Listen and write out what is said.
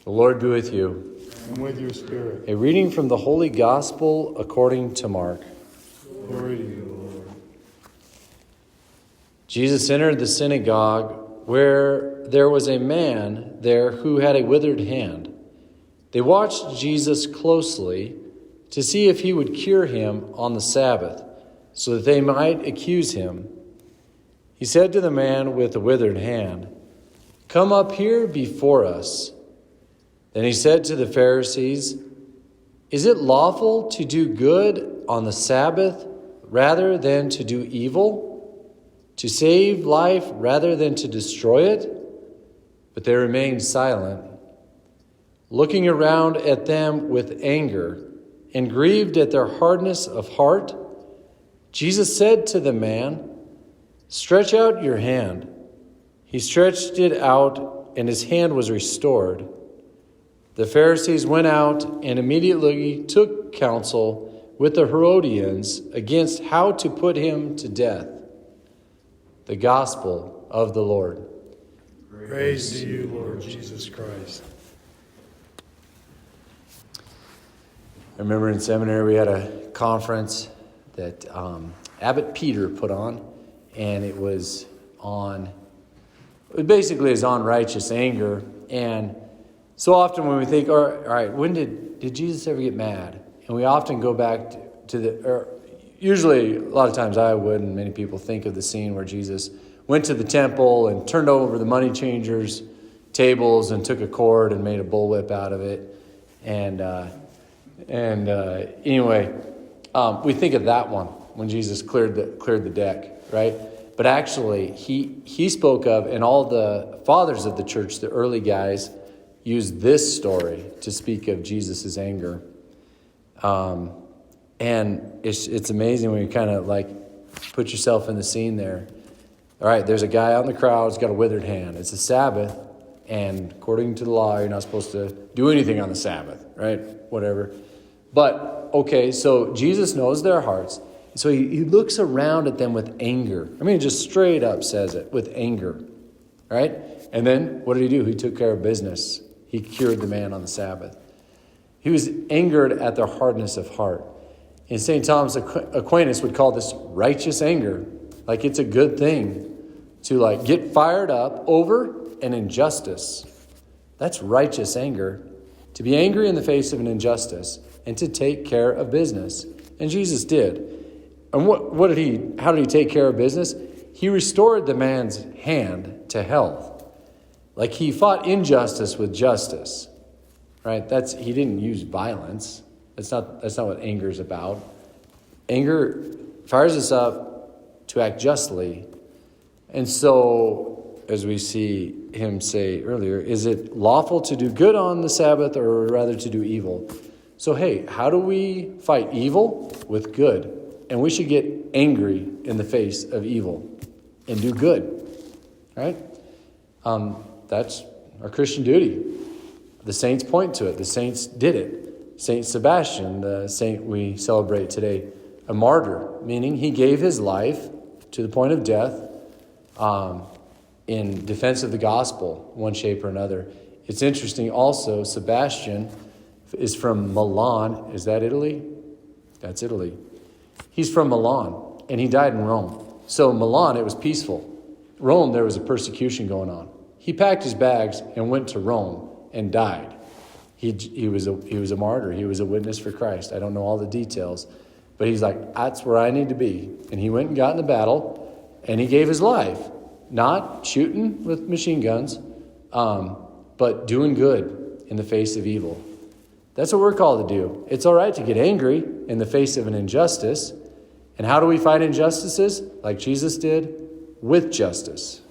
The Lord be with you. And with your spirit. A reading from the Holy Gospel according to Mark. Glory to you, Lord. Jesus entered the synagogue where there was a man there who had a withered hand. They watched Jesus closely to see if he would cure him on the Sabbath, so that they might accuse him. He said to the man with the withered hand, "Come up here before us." Then he said to the Pharisees, "Is it lawful to do good on the Sabbath rather than to do evil? To save life rather than to destroy it?" But they remained silent, looking around at them with anger and grieved at their hardness of heart. Jesus said to the man, "Stretch out your hand." He stretched it out, and his hand was restored. The Pharisees went out and immediately took counsel with the Herodians against how to put him to death. The Gospel of the Lord. Praise to you, Lord Jesus Christ. I remember in seminary we had a conference that Abbot Peter put on, and it basically is on righteous anger. And so often when we think, all right, when did Jesus ever get mad? And we often go back usually a lot of times I would, and many people think of the scene where Jesus went to the temple and turned over the money changers' tables and took a cord and made a bullwhip out of it. Anyway, we think of that one when Jesus cleared the deck, right? But actually, he spoke of, and all the fathers of the church, the early guys, used this story to speak of Jesus' anger. And it's amazing when you kind of like put yourself in the scene there. All right, there's a guy out in the crowd who's got a withered hand. It's a Sabbath, and according to the law, you're not supposed to do anything on the Sabbath, right? Whatever. But, okay, so Jesus knows their hearts. So he looks around at them with anger. I mean, just straight up says it, with anger, right? And then what did he do? He took care of business. He cured the man on the Sabbath. He was angered at their hardness of heart. And St. Thomas Aquinas would call this righteous anger. Like it's a good thing to like get fired up over an injustice. That's righteous anger. To be angry in the face of an injustice and to take care of business. And Jesus did. And how did he take care of business? He restored the man's hand to health. Like he fought injustice with justice. Right? He didn't use violence. That's not what anger is about. Anger fires us up to act justly. And so, as we see him say earlier, is it lawful to do good on the Sabbath or rather to do evil? So, hey, how do we fight evil? With good. And we should get angry in the face of evil and do good. Right? That's our Christian duty. The saints point to it. The saints did it. Saint Sebastian, the saint we celebrate today, a martyr, meaning he gave his life to the point of death in defense of the gospel, one shape or another. It's interesting also, Sebastian is from Milan. Is that Italy? That's Italy. He's from Milan, and he died in Rome. So Milan, it was peaceful. Rome, there was a persecution going on. He packed his bags and went to Rome and died. He was a martyr. He was a witness for Christ. I don't know all the details, but he's like, that's where I need to be. And he went and got in the battle, and he gave his life, not shooting with machine guns, but doing good in the face of evil. That's what we're called to do. It's all right to get angry in the face of an injustice. And how do we fight injustices? Like Jesus did, with justice.